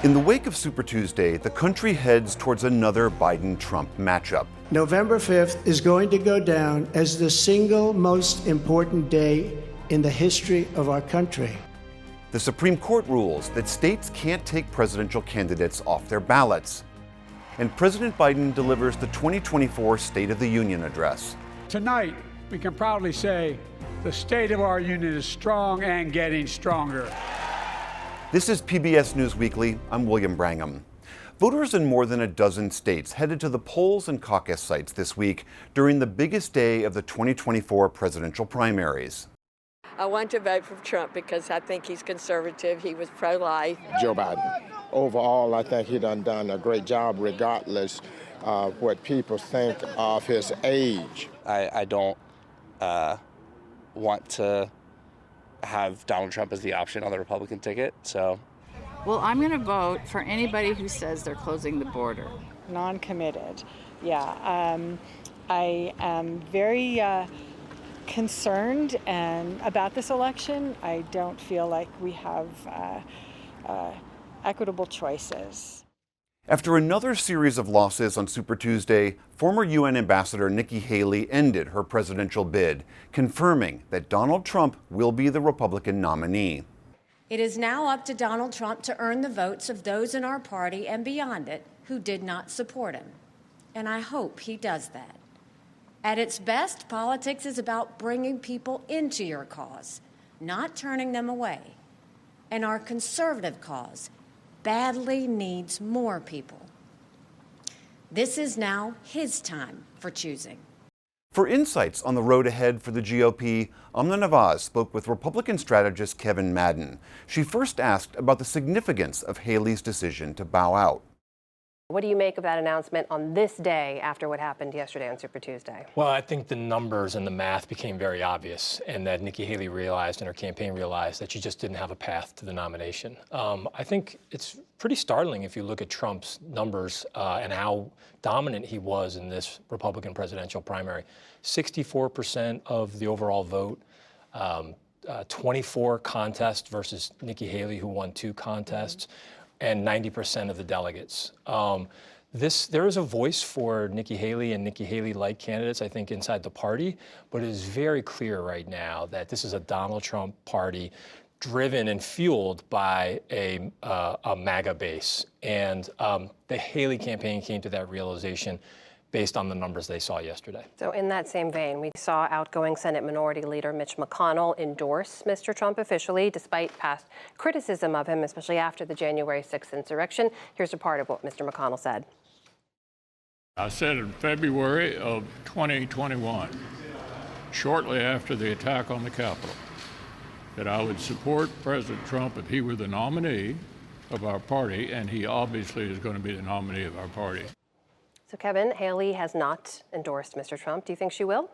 In the wake of Super Tuesday, the country heads towards another Biden-Trump matchup. November 5th is going to go down as the single most important day in the history of our country. The Supreme Court rules that states can't take presidential candidates off their ballots. And President Biden delivers the 2024 State of the Union address. Tonight, we can proudly say the state of our union is strong and getting stronger. This is PBS News Weekly. I'm William Brangham. Voters in more than a dozen states headed to the polls and caucus sites this week during the biggest day of the 2024 presidential primaries. I want to vote for Trump because I think he's conservative. He was pro-life. Joe Biden. Overall, I think he done a great job regardless of what people think of his age. I don't want to have Donald Trump as the option on the Republican ticket, so. Well, I'm going to vote for anybody who says they're closing the border. Non-committed, yeah. I am very concerned about this election. I don't feel like we have equitable choices. After another series of losses on Super Tuesday, former UN Ambassador Nikki Haley ended her presidential bid, confirming that Donald Trump will be the Republican nominee. It is now up to Donald Trump to earn the votes of those in our party and beyond it who did not support him. And I hope he does that. At its best, politics is about bringing people into your cause, not turning them away. And our conservative cause badly needs more people. This is now his time for choosing. For insights on the road ahead for the GOP, Amna Nawaz spoke with Republican strategist Kevin Madden. She first asked about the significance of Haley's decision to bow out. What do you make of that announcement on this day after what happened yesterday on Super Tuesday? Well, I think the numbers and the math became very obvious, and that Nikki Haley realized and her campaign realized that she just didn't have a path to the nomination. I think it's pretty startling if you look at Trump's numbers and how dominant he was in this Republican presidential primary. 64% of the overall vote, 24 contests versus Nikki Haley, who won 2 contests. And 90% of the delegates. There is a voice for Nikki Haley and Nikki Haley-like candidates, I think, inside the party, but it is very clear right now that this is a Donald Trump party driven and fueled by a MAGA base. And the Haley campaign came to that realization based on the numbers they saw yesterday. So in that same vein, we saw outgoing Senate Minority Leader Mitch McConnell endorse Mr. Trump officially, despite past criticism of him, especially after the January 6th insurrection. Here's a part of what Mr. McConnell said. I said in February of 2021, shortly after the attack on the Capitol, that I would support President Trump if he were the nominee of our party, and he obviously is going to be the nominee of our party. So, Kevin, Haley has not endorsed Mr. Trump. Do you think she will?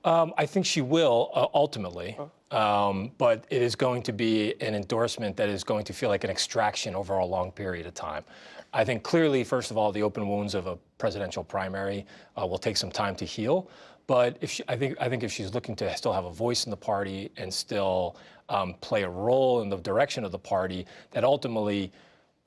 I think she will, ultimately. But it is going to be an endorsement that is going to feel like an extraction over a long period of time. I think clearly, first of all, the open wounds of a presidential primary will take some time to heal. But I think if she's looking to still have a voice in the party and still play a role in the direction of the party, that ultimately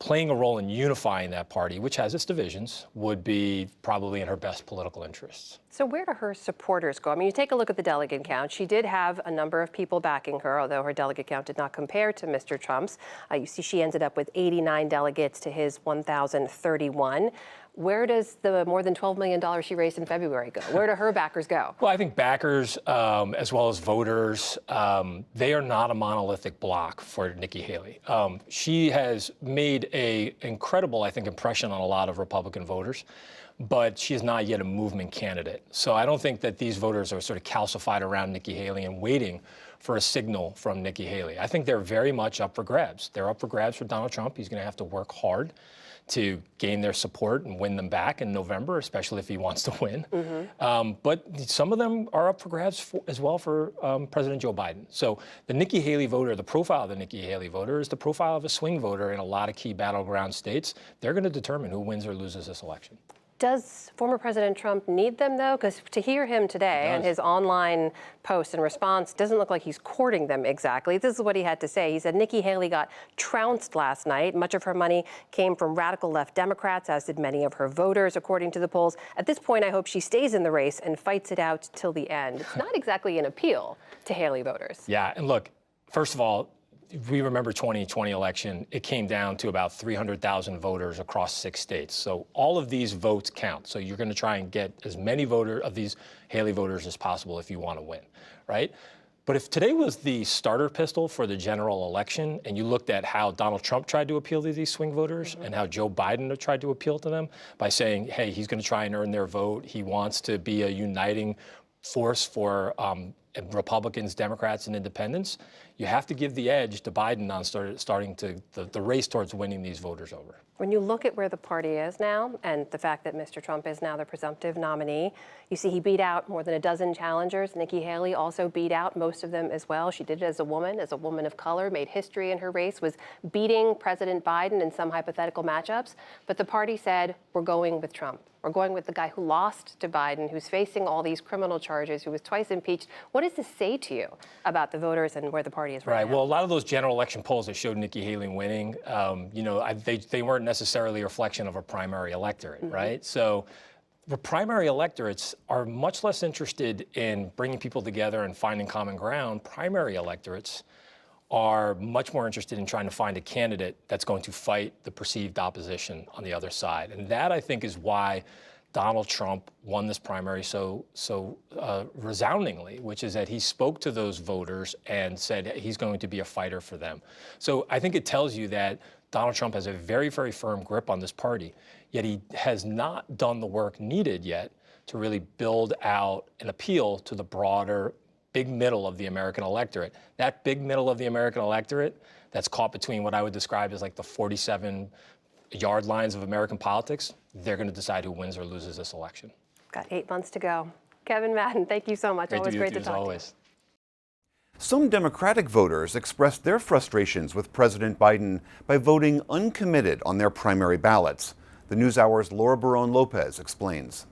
playing a role in unifying that party, which has its divisions, would be probably in her best political interests. So where do her supporters go? I mean, you take a look at the delegate count. She did have a number of people backing her, although her delegate count did not compare to Mr. Trump's. You see she ended up with 89 delegates to his 1,031. Where does the more than $12 million she raised in February go? Where do her backers go? Well, I think backers, as well as voters, they are not a monolithic block for Nikki Haley. She has made an incredible, I think, impression on a lot of Republican voters, but she is not yet a movement candidate. So I don't think that these voters are sort of calcified around Nikki Haley and waiting for a signal from Nikki Haley. I think they're very much up for grabs. They're up for grabs for Donald Trump. He's going to have to work hard to gain their support and win them back in November, especially if he wants to win. Mm-hmm. But some of them are up for grabs as well for President Joe Biden. So the Nikki Haley voter, the profile of the Nikki Haley voter is the profile of a swing voter in a lot of key battleground states. They're going to determine who wins or loses this election. Does former President Trump need them, though? Because to hear him today and his online post and response, doesn't look like he's courting them exactly. This is what he had to say. He said Nikki Haley got trounced last night. Much of her money came from radical left Democrats, as did many of her voters, according to the polls. At this point, I hope she stays in the race and fights it out till the end. It's not exactly an appeal to Haley voters. Yeah, and look, first of all, we remember 2020 election, it came down to about 300,000 voters across 6 states. So all of these votes count. So you're going to try and get as many of these Haley voters as possible if you want to win, right? But if today was the starter pistol for the general election and you looked at how Donald Trump tried to appeal to these swing voters and how Joe Biden tried to appeal to them by saying, hey, he's going to try and earn their vote. He wants to be a uniting force for Republicans, Democrats, and independents, you have to give the edge to Biden on starting the race towards winning these voters over. When you look at where the party is now and the fact that Mr. Trump is now the presumptive nominee, you see he beat out more than a dozen challengers. Nikki Haley also beat out most of them as well. She did it as a woman of color, made history in her race, was beating President Biden in some hypothetical matchups. But the party said, we're going with Trump. We're going with the guy who lost to Biden, who's facing all these criminal charges, who was twice impeached. What does this say to you about the voters and where the party is right now? Well, a lot of those general election polls that showed Nikki Haley winning, they weren't necessarily a reflection of a primary electorate, right? So the primary electorates are much less interested in bringing people together and finding common ground. Primary electorates are much more interested in trying to find a candidate that's going to fight the perceived opposition on the other side. And that, I think, is why Donald Trump won this primary so resoundingly, which is that he spoke to those voters and said he's going to be a fighter for them. So I think it tells you that Donald Trump has a very, very firm grip on this party, yet he has not done the work needed yet to really build out an appeal to the broader big middle of the American electorate. That big middle of the American electorate that's caught between what I would describe as like the 47 yard lines of American politics, they're going to decide who wins or loses this election. Got 8 months to go. Kevin Madden, thank you so much. Always great to talk to you. Some Democratic voters expressed their frustrations with President Biden by voting uncommitted on their primary ballots. The NewsHour's Laura Barone-Lopez explains.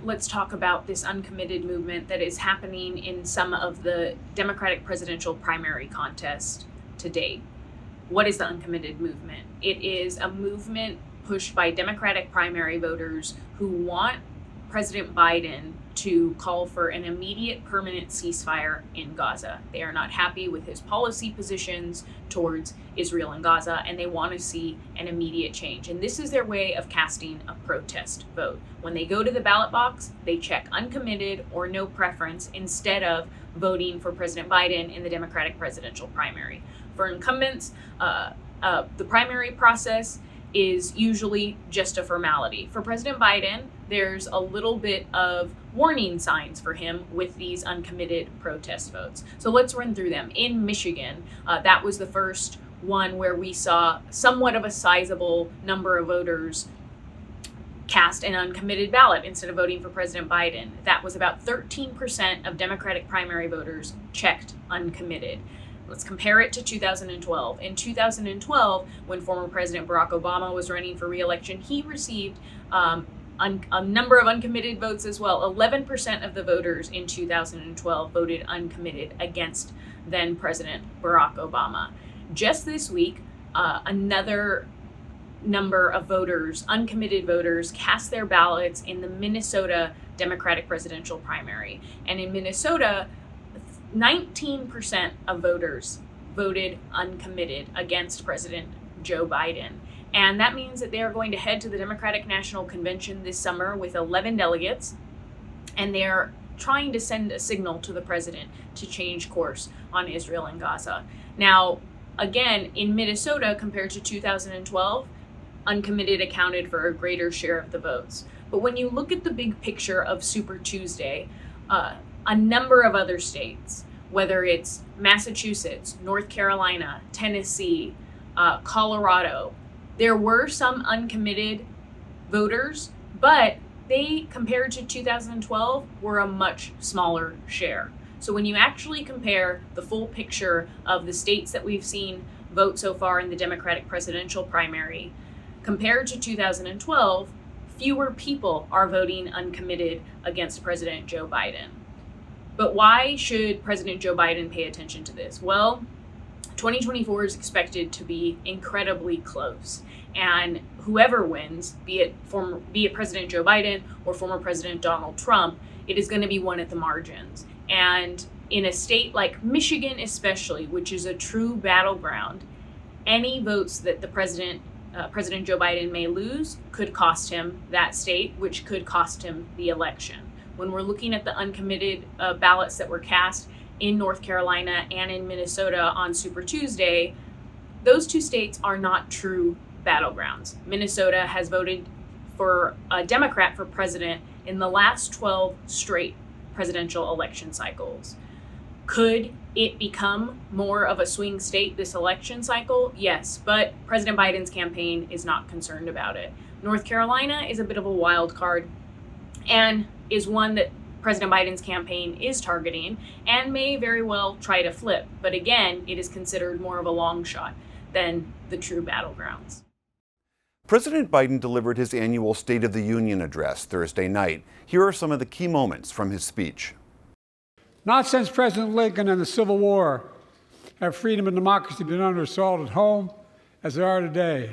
Let's talk about this uncommitted movement that is happening in some of the Democratic presidential primary contests to date. What is the uncommitted movement? It is a movement pushed by Democratic primary voters who want President Biden to call for an immediate permanent ceasefire in Gaza. They are not happy with his policy positions towards Israel and Gaza, and they want to see an immediate change. And this is their way of casting a protest vote. When they go to the ballot box, they check uncommitted or no preference instead of voting for President Biden in the Democratic presidential primary. For incumbents, the primary process is usually just a formality. For President Biden, there's a little bit of warning signs for him with these uncommitted protest votes. So let's run through them. In Michigan, that was the first one where we saw somewhat of a sizable number of voters cast an uncommitted ballot instead of voting for President Biden. That was about 13% of Democratic primary voters checked uncommitted. Let's compare it to 2012. In 2012, when former President Barack Obama was running for re-election, he received a number of uncommitted votes as well. 11% of the voters in 2012 voted uncommitted against then President Barack Obama. Just this week, another number of voters, uncommitted voters, cast their ballots in the Minnesota Democratic presidential primary. And in Minnesota, 19% of voters voted uncommitted against President Joe Biden. And that means that they are going to head to the Democratic National Convention this summer with 11 delegates, and they're trying to send a signal to the president to change course on Israel and Gaza. Now, again, in Minnesota, compared to 2012, uncommitted accounted for a greater share of the votes. But when you look at the big picture of Super Tuesday, a number of other states, whether it's Massachusetts, North Carolina, Tennessee, Colorado, there were some uncommitted voters, but they, compared to 2012, were a much smaller share. So when you actually compare the full picture of the states that we've seen vote so far in the Democratic presidential primary, compared to 2012, fewer people are voting uncommitted against President Joe Biden. But why should President Joe Biden pay attention to this? Well, 2024 is expected to be incredibly close. And whoever wins, be it President Joe Biden or former President Donald Trump, it is going to be won at the margins. And in a state like Michigan especially, which is a true battleground, any votes that the President Joe Biden may lose could cost him that state, which could cost him the election. When we're looking at the uncommitted ballots that were cast in North Carolina and in Minnesota on Super Tuesday, those two states are not true battlegrounds. Minnesota has voted for a Democrat for president in the last 12 straight presidential election cycles. Could it become more of a swing state this election cycle? Yes, but President Biden's campaign is not concerned about it. North Carolina is a bit of a wild card and is one that President Biden's campaign is targeting and may very well try to flip. But again, it is considered more of a long shot than the true battlegrounds. President Biden delivered his annual State of the Union address Thursday night. Here are some of the key moments from his speech. Not since President Lincoln and the Civil War have freedom and democracy been under assault at home as they are today.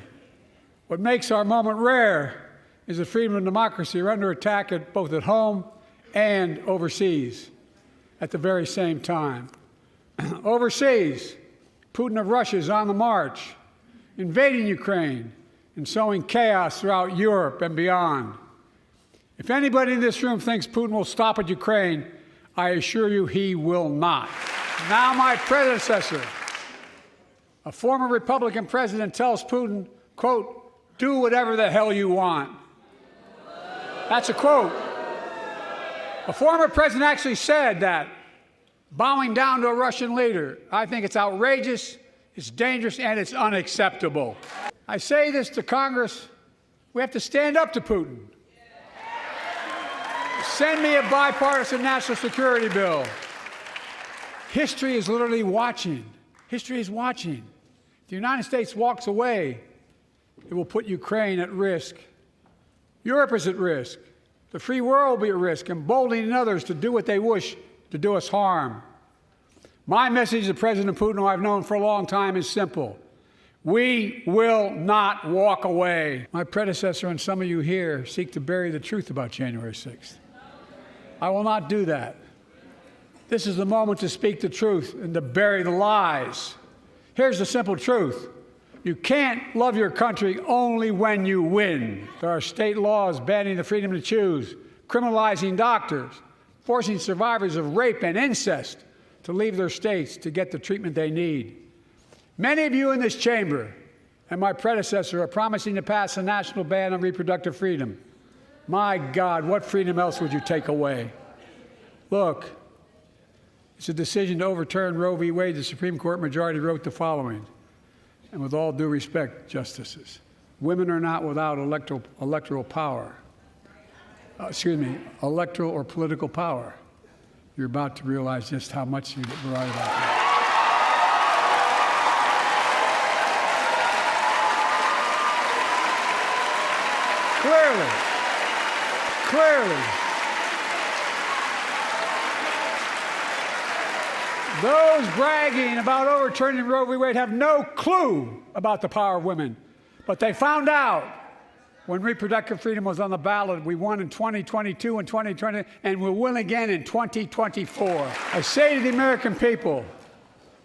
What makes our moment rare is that freedom and democracy are under attack both at home and overseas at the very same time. Overseas, Putin of Russia is on the march, invading Ukraine and sowing chaos throughout Europe and beyond. If anybody in this room thinks Putin will stop at Ukraine, I assure you he will not. Now my predecessor, a former Republican president, tells Putin, quote, "Do whatever the hell you want." That's a quote. A former president actually said that, bowing down to a Russian leader. I think it's outrageous, it's dangerous, and it's unacceptable. I say this to Congress, we have to stand up to Putin. Send me a bipartisan national security bill. History is literally watching. History is watching. If the United States walks away, it will put Ukraine at risk. Europe is at risk. The free world will be at risk, emboldening others to do what they wish to do us harm. My message to President Putin, who I've known for a long time, is simple. We will not walk away. My predecessor and some of you here seek to bury the truth about January 6th. I will not do that. This is the moment to speak the truth and to bury the lies. Here's the simple truth. You can't love your country only when you win. There are state laws banning the freedom to choose, criminalizing doctors, forcing survivors of rape and incest to leave their states to get the treatment they need. Many of you in this chamber and my predecessor are promising to pass a national ban on reproductive freedom. My God, what freedom else would you take away? Look, it's a decision to overturn Roe v. Wade. The Supreme Court majority wrote the following, and with all due respect, justices, women are not without electoral power. Electoral or political power. You're about to realize just how much you're right about that. Clearly, those bragging about overturning Roe v. Wade have no clue about the power of women. But they found out when reproductive freedom was on the ballot. We won in 2022 and 2020, and we'll win again in 2024. I say to the American people,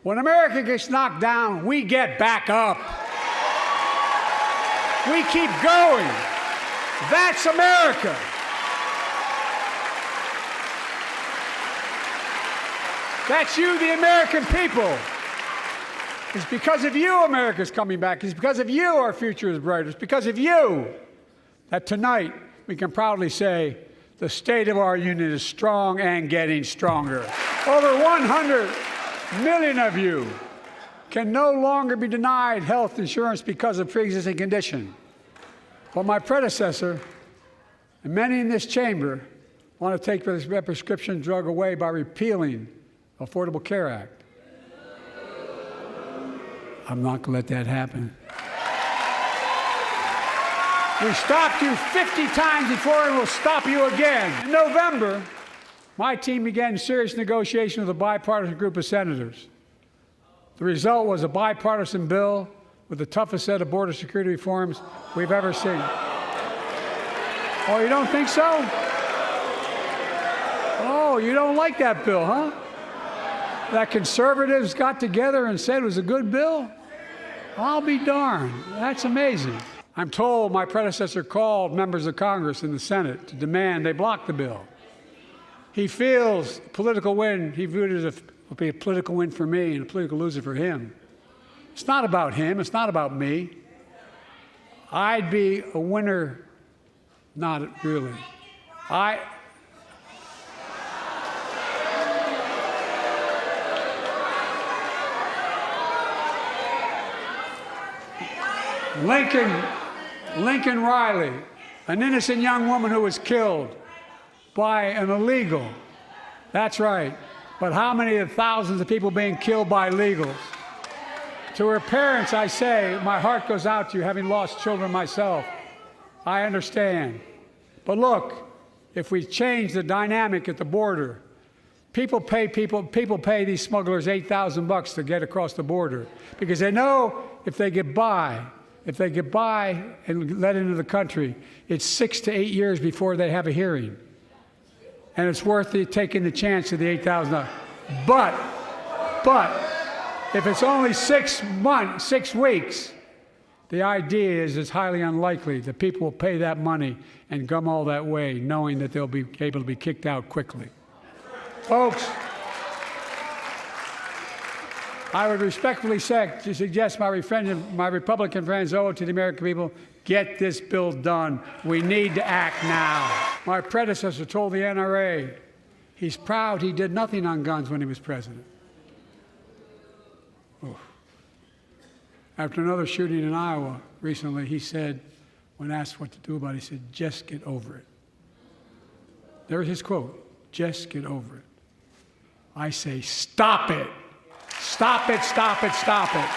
when America gets knocked down, we get back up. We keep going. That's America. That's you, the American people. It's because of you America's coming back. It's because of you our future is brighter. It's because of you that tonight we can proudly say the state of our union is strong and getting stronger. Over 100 million of you can no longer be denied health insurance because of pre-existing condition. But my predecessor and many in this chamber want to take this prescription drug away by repealing Affordable Care Act. I'm not going to let that happen. We stopped you 50 times before and we'll stop you again. In November, my team began serious negotiation with a bipartisan group of senators. The result was a bipartisan bill with the toughest set of border security reforms we've ever seen. Oh, you don't think so? Oh, you don't like that bill, huh? That conservatives got together and said it was a good bill? I'll be darned. That's amazing. I'm told my predecessor called members of Congress in the Senate to demand they block the bill. He feels political win, he viewed it as a political win for me and a political loser for him. It's not about him, it's not about me. I'd be a winner, not really. Lincoln Riley, an innocent young woman who was killed by an illegal. That's right. But how many of thousands of people being killed by illegals? To her parents, I say, my heart goes out to you, having lost children myself. I understand. But look, if we change the dynamic at the border, people pay these smugglers $8,000 to get across the border because they know if they get by and let into the country, it's 6 to 8 years before they have a hearing. And it's worth taking the chance of the $8,000. But if it's only 6 weeks, the idea is it's highly unlikely that people will pay that money and come all that way, knowing that they'll be able to be kicked out quickly. Folks, I would respectfully suggest my Republican friends owe it to the American people, get this bill done. We need to act now. My predecessor told the NRA he's proud he did nothing on guns when he was president. Oof. After another shooting in Iowa recently, he said, when asked what to do about it, he said, just get over it. There's his quote, just get over it. I say, stop it. Stop it, stop it, stop it.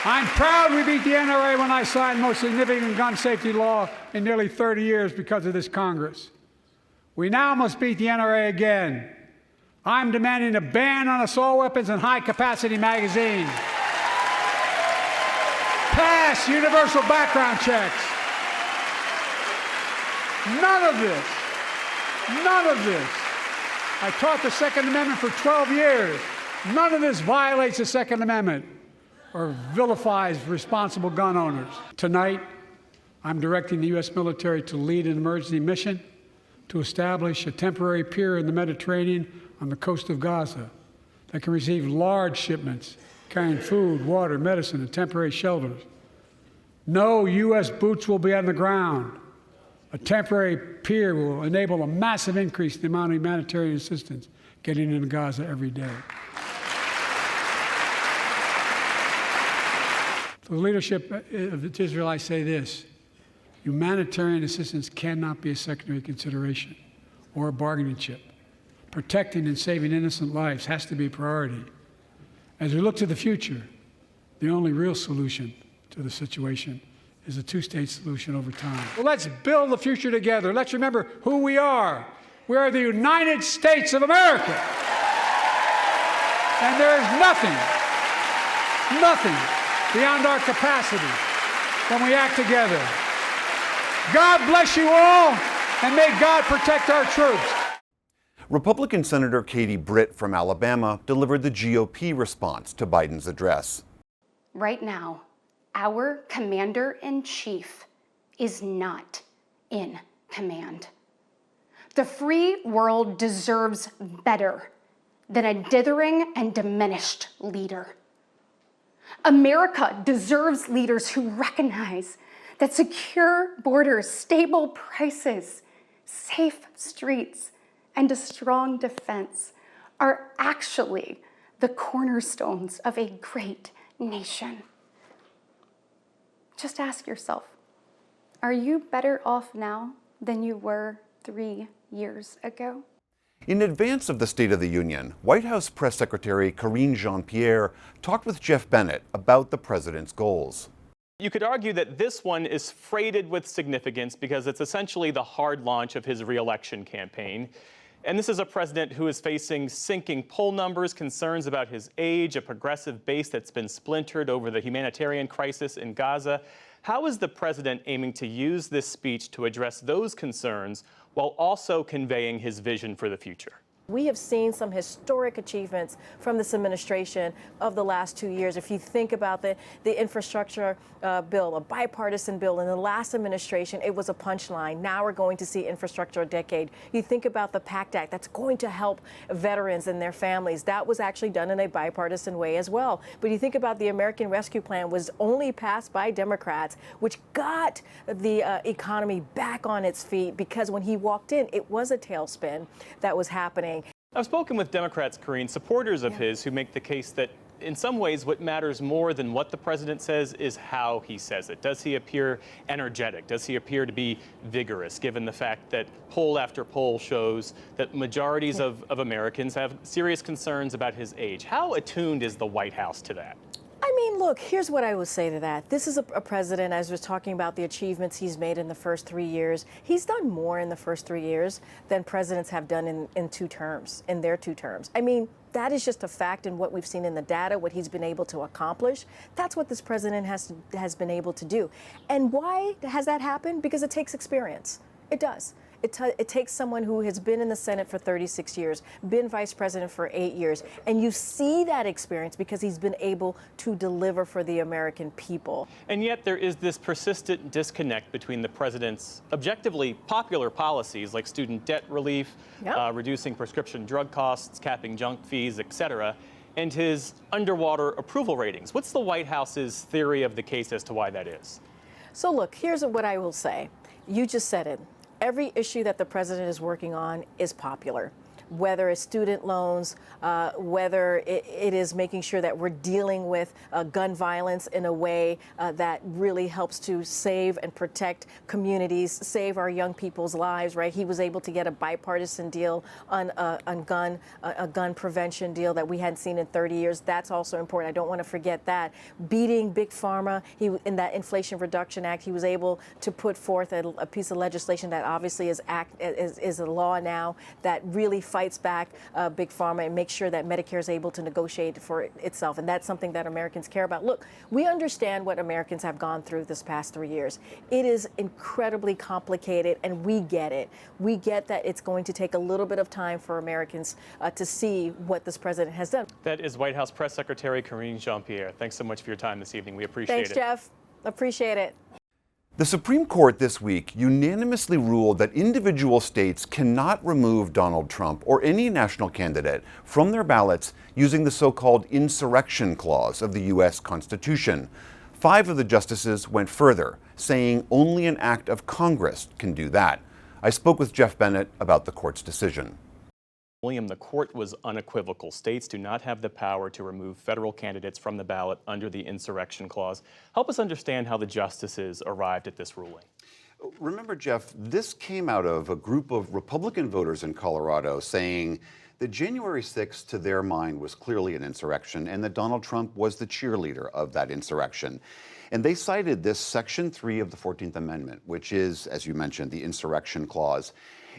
I'm proud we beat the NRA when I signed the most significant gun safety law in nearly 30 years because of this Congress. We now must beat the NRA again. I'm demanding a ban on assault weapons and high-capacity magazines. Pass universal background checks. None of this. I taught the Second Amendment for 12 years. None of this violates the Second Amendment or vilifies responsible gun owners. Tonight, I'm directing the U.S. military to lead an emergency mission to establish a temporary pier in the Mediterranean on the coast of Gaza that can receive large shipments carrying food, water, medicine, and temporary shelters. No U.S. boots will be on the ground. A temporary pier will enable a massive increase in the amount of humanitarian assistance getting into Gaza every day. To the leadership of Israel, I say this: humanitarian assistance cannot be a secondary consideration or a bargaining chip. Protecting and saving innocent lives has to be a priority. As we look to the future, the only real solution to the situation is a two-state solution over time. Well, let's build the future together. Let's remember who we are. We are the United States of America. And there is nothing beyond our capacity when we act together. God bless you all, and may God protect our troops. Republican Senator Katie Britt from Alabama delivered the GOP response to Biden's address. Right now, our commander-in-chief is not in command. The free world deserves better than a dithering and diminished leader. America deserves leaders who recognize that secure borders, stable prices, safe streets, and a strong defense are actually the cornerstones of a great nation. Just ask yourself, are you better off now than you were 3 years ago? In advance of the State of the Union, White House Press Secretary Karine Jean-Pierre talked with Jeff Bennett about the president's goals. You could argue that this one is freighted with significance because it's essentially the hard launch of his re-election campaign. And this is a president who is facing sinking poll numbers, concerns about his age, a progressive base that's been splintered over the humanitarian crisis in Gaza. How is the president aiming to use this speech to address those concerns while also conveying his vision for the future? We have seen some historic achievements from this administration of the last 2 years. If you think about the infrastructure bill, a bipartisan bill in the last administration, it was a punchline. Now we're going to see infrastructure a decade. You think about the PACT Act, that's going to help veterans and their families. That was actually done in a bipartisan way as well. But you think about the American Rescue Plan was only passed by Democrats, which got the economy back on its feet because when he walked in, it was a tailspin that was happening. I've spoken with Democrats, Karine, supporters of his, who make the case that in some ways what matters more than what the president says is how he says it. Does he appear energetic? Does he appear to be vigorous, given the fact that poll after poll shows that majorities of Americans have serious concerns about his age? How attuned is the White House to that? I mean, look, here's what I would say to that. This is a president, as was talking about the achievements he's made in the first 3 years. He's done more in the first 3 years than presidents have done in 2 terms, in their 2 terms. I mean, that is just a fact in what we've seen in the data, what he's been able to accomplish. That's what this president has been able to do. And why has that happened? Because it takes experience. It does. It takes someone who has been in the Senate for 36 years, been vice president for 8 years, and you see that experience because he's been able to deliver for the American people. And yet there is this persistent disconnect between the president's objectively popular policies like student debt relief, reducing prescription drug costs, capping junk fees, etc., and his underwater approval ratings. What's the White House's theory of the case as to why that is? So look, here's what I will say. You just said it. Every issue that the president is working on is popular, whether it's student loans, whether it is making sure that we're dealing with gun violence in a way that really helps to save and protect communities, save our young people's lives, right? He was able to get a bipartisan deal on a gun prevention deal that we hadn't seen in 30 years. That's also important. I don't want to forget that. Beating Big Pharma, in that Inflation Reduction Act, he was able to put forth a piece of legislation that obviously is a law now that really fights back Big Pharma and makes sure that Medicare is able to negotiate for itself. And that's something that Americans care about. Look, we understand what Americans have gone through this past 3 years. It is incredibly complicated, and we get it. We get that it's going to take a little bit of time for Americans to see what this president has done. That is White House Press Secretary Karine Jean-Pierre. Thanks so much for your time this evening. We appreciate it. Thanks, Jeff. Appreciate it. The Supreme Court this week unanimously ruled that individual states cannot remove Donald Trump or any national candidate from their ballots using the so-called insurrection clause of the U.S. Constitution. 5 of the justices went further, saying only an act of Congress can do that. I spoke with Jeff Bennett about the court's decision. William, the court was unequivocal. States do not have the power to remove federal candidates from the ballot under the insurrection clause. Help us understand how the justices arrived at this ruling. Remember, Jeff, this came out of a group of Republican voters in Colorado saying that January 6th, to their mind, was clearly an insurrection and that Donald Trump was the cheerleader of that insurrection. And they cited this Section 3 of the 14th Amendment, which is, as you mentioned, the insurrection clause.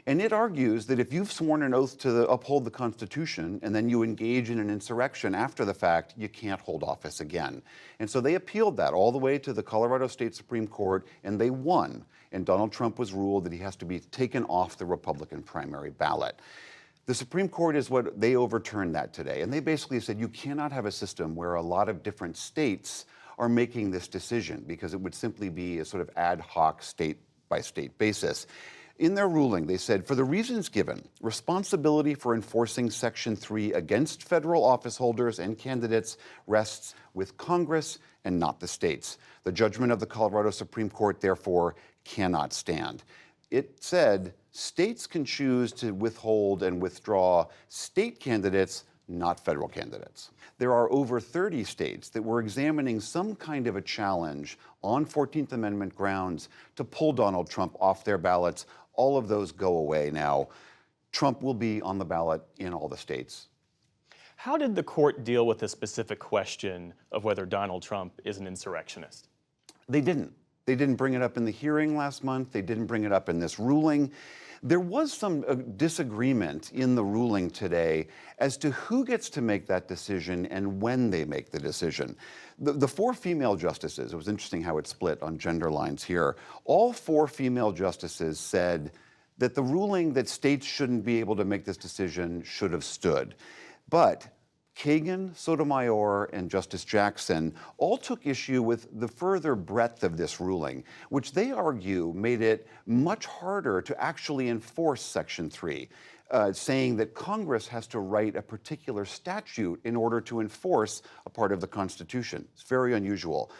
And it argues that if you've sworn an oath to uphold the Constitution and then you engage in an insurrection after the fact, you can't hold office again. And so they appealed that all the way to the Colorado State Supreme Court, and they won. And Donald Trump was ruled that he has to be taken off the Republican primary ballot. The Supreme Court is what they overturned that today. And they basically said you cannot have a system where a lot of different states are making this decision because it would simply be a sort of ad hoc state-by-state basis. In their ruling, they said, for the reasons given, responsibility for enforcing Section 3 against federal office holders and candidates rests with Congress and not the states. The judgment of the Colorado Supreme Court, therefore, cannot stand. It said states can choose to withhold and withdraw state candidates, not federal candidates. There are over 30 states that were examining some kind of a challenge on 14th Amendment grounds to pull Donald Trump off their ballots. All of those go away now. Trump will be on the ballot in all the states. How did the court deal with the specific question of whether Donald Trump is an insurrectionist? They didn't. They didn't bring it up in the hearing last month. They didn't bring it up in this ruling. There was some disagreement in the ruling today as to who gets to make that decision and when they make the decision. The four female justices, it was interesting how it split on gender lines here. All four female justices said that the ruling that states shouldn't be able to make this decision should have stood. But Kagan, Sotomayor, and Justice Jackson all took issue with the further breadth of this ruling, which they argue made it much harder to actually enforce Section 3, saying that Congress has to write a particular statute in order to enforce a part of the Constitution. It's very unusual.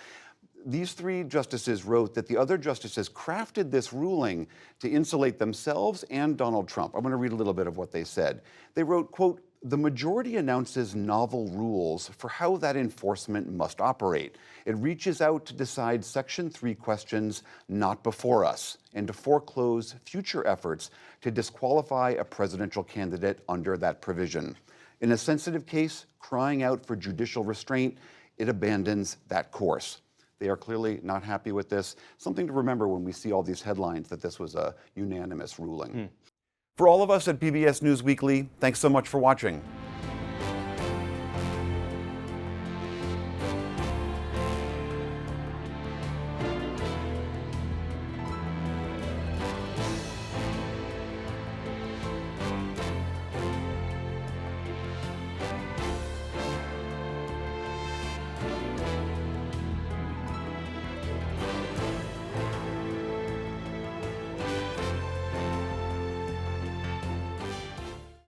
These three justices wrote that the other justices crafted this ruling to insulate themselves and Donald Trump. I'm going to read a little bit of what they said. They wrote, quote, "The majority announces novel rules for how that enforcement must operate. It reaches out to decide Section 3 questions not before us and to foreclose future efforts to disqualify a presidential candidate under that provision. In a sensitive case, crying out for judicial restraint, it abandons that course." They are clearly not happy with this. Something to remember when we see all these headlines that this was a unanimous ruling. For all of us at PBS News Weekly, thanks so much for watching.